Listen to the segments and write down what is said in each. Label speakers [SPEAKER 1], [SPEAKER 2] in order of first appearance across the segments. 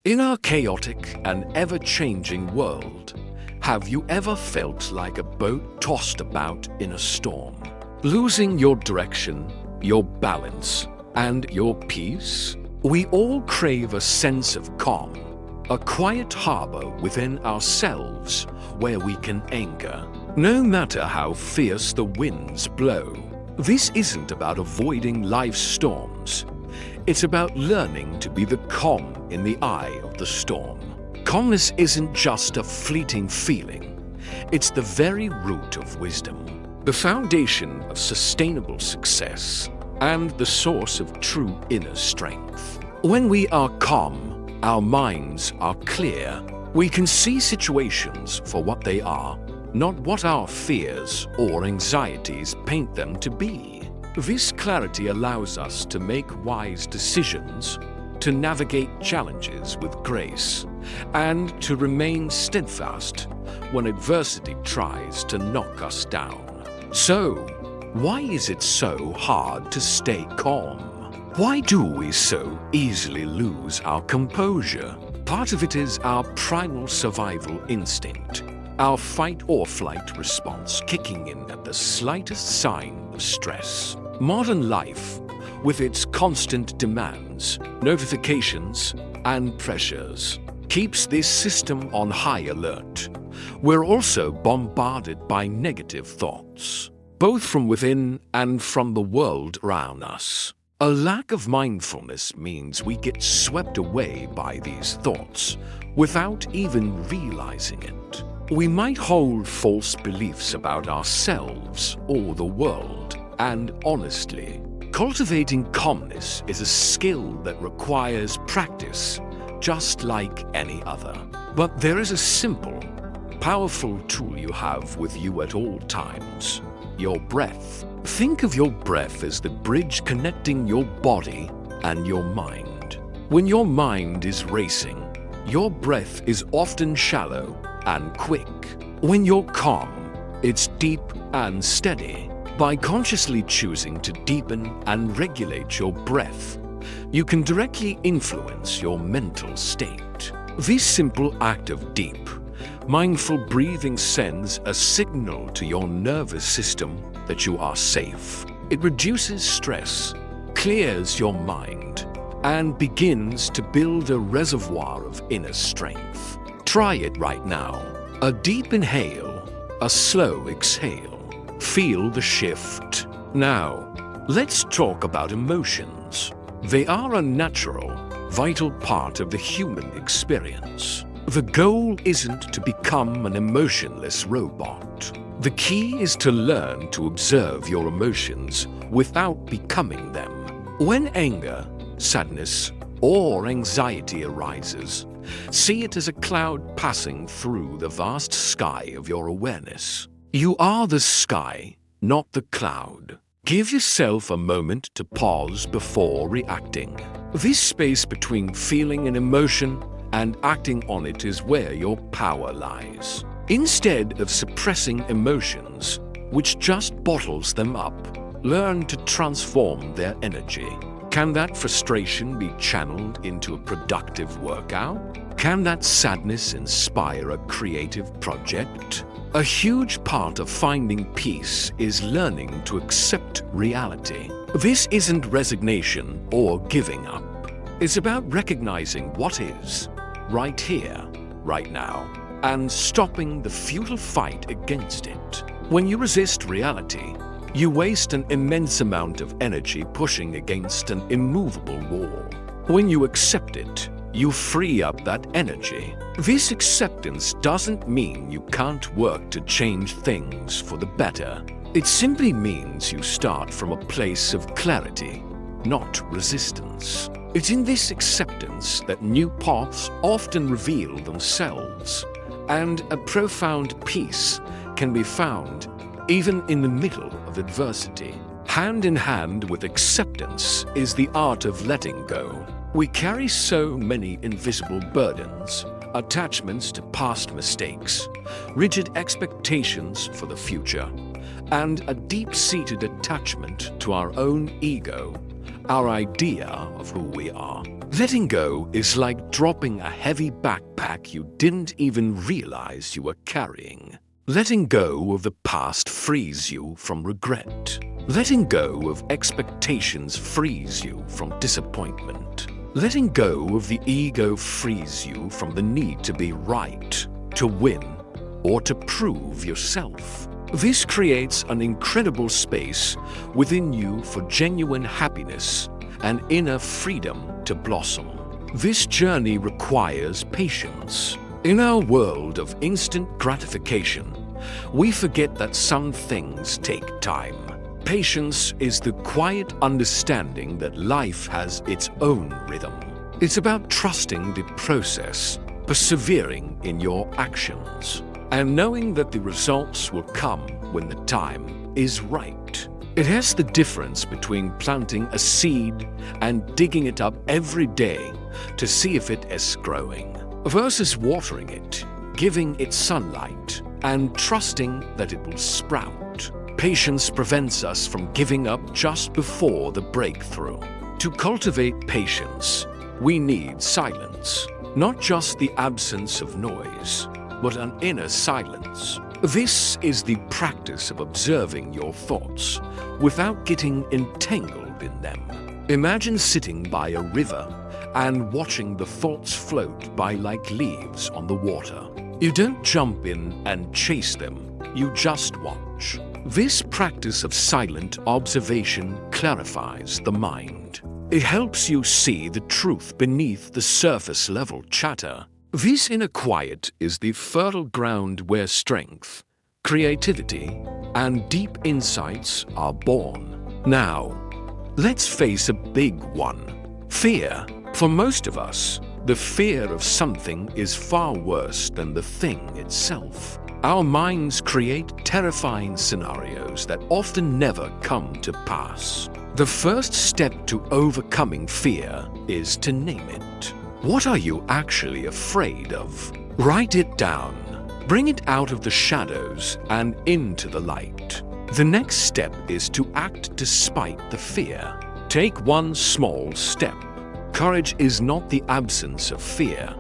[SPEAKER 1] In our chaotic and ever-changing world, have you ever felt like a boat tossed about in a storm, losing your direction, your balance, and your peace? We all crave a sense of calm, a quiet harbor within ourselves where we can anchor, no matter how fierce the winds blow. This isn't about avoiding life's storms. It's about learning to be the calm in the eye of the storm. Calmness isn't just a fleeting feeling. It's the very root of wisdom, the foundation of sustainable success, and the source of true inner strength. When we are calm, our minds are clear. We can see situations for what they are, not what our fears or anxieties paint them to be. This clarity allows us to make wise decisions, to navigate challenges with grace, and to remain steadfast when adversity tries to knock us down. So, why is it so hard to stay calm? Why do we so easily lose our composure? Part of it is our primal survival instinct, our fight-or-flight response kicking in at the slightest sign of stress. Modern life, with its constant demands, notifications, and pressures, keeps this system on high alert. We're also bombarded by negative thoughts, both from within and from the world around us. A lack of mindfulness means we get swept away by these thoughts without even realizing it. We might hold false beliefs about ourselves or the world, and honestly, cultivating calmness is a skill that requires practice, just like any other. But there is a simple, powerful tool you have with you at all times: your breath. Think of your breath as the bridge connecting your body and your mind. When your mind is racing, your breath is often shallow and quick. When you're calm, it's deep and steady. By consciously choosing to deepen and regulate your breath, you can directly influence your mental state. This simple act of deep, mindful breathing sends a signal to your nervous system that you are safe. It reduces stress, clears your mind, and begins to build a reservoir of inner strength. Try it right now. A deep inhale, a slow exhale. Feel the shift. Now, let's talk about emotions. They are a natural, vital part of the human experience. The goal isn't to become an emotionless robot. The key is to learn to observe your emotions without becoming them. When anger, sadness, or anxiety arises, see it as a cloud passing through the vast sky of your awareness. You are the sky, not the cloud. Give yourself a moment to pause before reacting. This space between feeling an emotion and acting on it is where your power lies. Instead of suppressing emotions, which just bottles them up, learn to transform their energy. Can that frustration be channeled into a productive workout? Can that sadness inspire a creative project? A huge part of finding peace is learning to accept reality. This isn't resignation or giving up. It's about recognizing what is, right here, right now, and stopping the futile fight against it. When you resist reality, you waste an immense amount of energy pushing against an immovable wall. When you accept it, you free up that energy. This acceptance doesn't mean you can't work to change things for the better. It simply means you start from a place of clarity, not resistance. It's in this acceptance that new paths often reveal themselves, and a profound peace can be found even in the middle of adversity. Hand in hand with acceptance is the art of letting go. We carry so many invisible burdens, attachments to past mistakes, rigid expectations for the future, and a deep-seated attachment to our own ego, our idea of who we are. Letting go is like dropping a heavy backpack you didn't even realize you were carrying. Letting go of the past frees you from regret. Letting go of expectations frees you from disappointment. Letting go of the ego frees you from the need to be right, to win, or to prove yourself. This creates an incredible space within you for genuine happiness and inner freedom to blossom. This journey requires patience. In our world of instant gratification, we forget that some things take time. Patience is the quiet understanding that life has its own rhythm. It's about trusting the process, persevering in your actions, and knowing that the results will come when the time is right. It has the difference between planting a seed and digging it up every day to see if it is growing, versus watering it, giving it sunlight, and trusting that it will sprout. Patience prevents us from giving up just before the breakthrough. To cultivate patience, we need silence, not just the absence of noise, but an inner silence. This is the practice of observing your thoughts without getting entangled in them. Imagine sitting by a river and watching the thoughts float by like leaves on the water. You don't jump in and chase them, you just watch. This practice of silent observation clarifies the mind. It helps you see the truth beneath the surface level chatter. This inner quiet is the fertile ground where strength, creativity, and deep insights are born. Now, let's face a big one: fear. For most of us, the fear of something is far worse than the thing itself. Our minds create terrifying scenarios that often never come to pass. The first step to overcoming fear is to name it. What are you actually afraid of? Write it down. Bring it out of the shadows and into the light. The next step is to act despite the fear. Take one small step. Courage is not the absence of fear.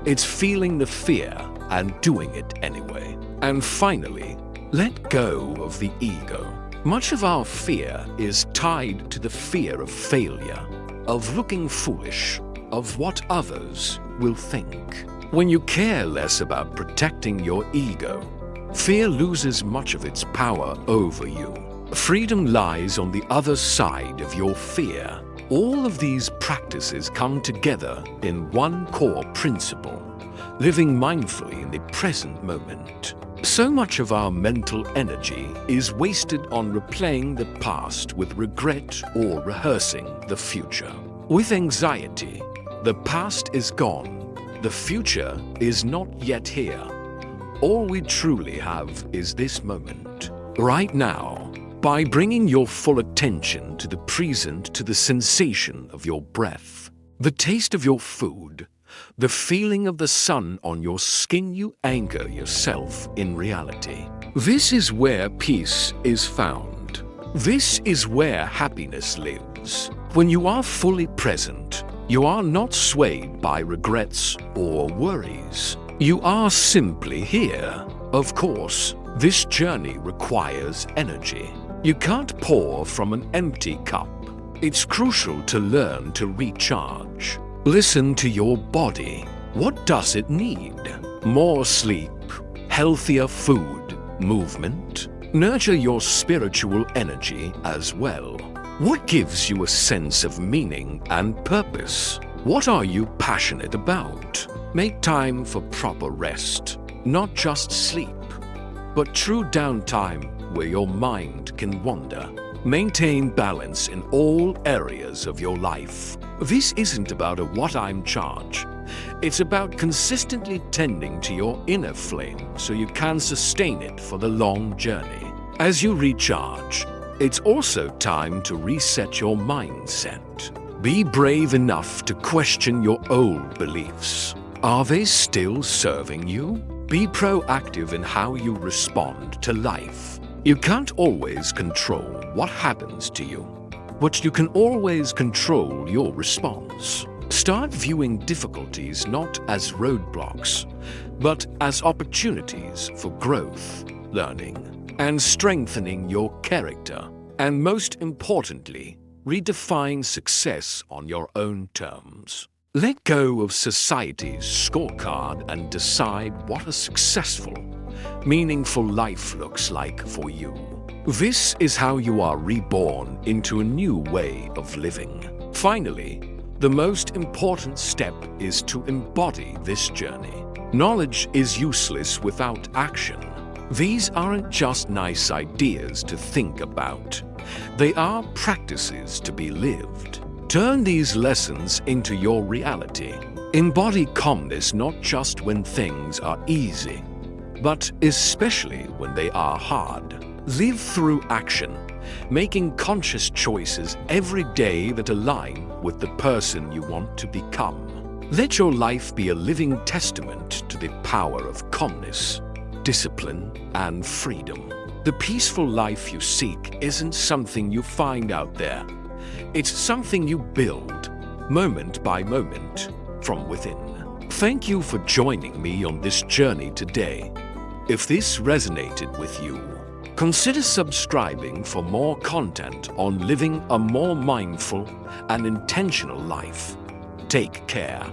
[SPEAKER 1] It's feeling the fear and doing it anyway. And finally, let go of the ego. Much of our fear is tied to the fear of failure, of looking foolish, of what others will think. When you care less about protecting your ego, fear loses much of its power over you. Freedom lies on the other side of your fear. All of these practices come together in one core principle: living mindfully in the present moment. So much of our mental energy is wasted on replaying the past with regret or rehearsing the future. With anxiety, the past is gone, the future is not yet here. All we truly have is this moment, right now. By bringing your full attention to the present, to the sensation of your breath, the taste of your food, the feeling of the sun on your skin, you anchor yourself in reality. This is where peace is found. This is where happiness lives. When you are fully present, you are not swayed by regrets or worries. You are simply here. Of course, this journey requires energy. You can't pour from an empty cup. It's crucial to learn to recharge. Listen to your body. What does it need? More sleep, healthier food, movement? Nurture your spiritual energy as well. What gives you a sense of meaning and purpose? What are you passionate about? Make time for proper rest, not just sleep, but true downtime where your mind can wander. Maintain balance in all areas of your life. This isn't about a what-I'm charge. It's about consistently tending to your inner flame so you can sustain it for the long journey. As you recharge, it's also time to reset your mindset. Be brave enough to question your old beliefs. Are they still serving you? Be proactive in how you respond to life. You can't always control what happens to you, but you can always control your response. Start viewing difficulties not as roadblocks, but as opportunities for growth, learning, and strengthening your character. And most importantly, redefine success on your own terms. Let go of society's scorecard and decide what a successful, meaningful life looks like for you. This is how you are reborn into a new way of living. Finally, the most important step is to embody this journey. Knowledge is useless without action. These aren't just nice ideas to think about. They are practices to be lived. Turn these lessons into your reality. Embody calmness not just when things are easy, but especially when they are hard. Live through action, making conscious choices every day that align with the person you want to become. Let your life be a living testament to the power of calmness, discipline, and freedom. The peaceful life you seek isn't something you find out there. It's something you build, moment by moment, from within. Thank you for joining me on this journey today. If this resonated with you, consider subscribing for more content on living a more mindful and intentional life. Take care.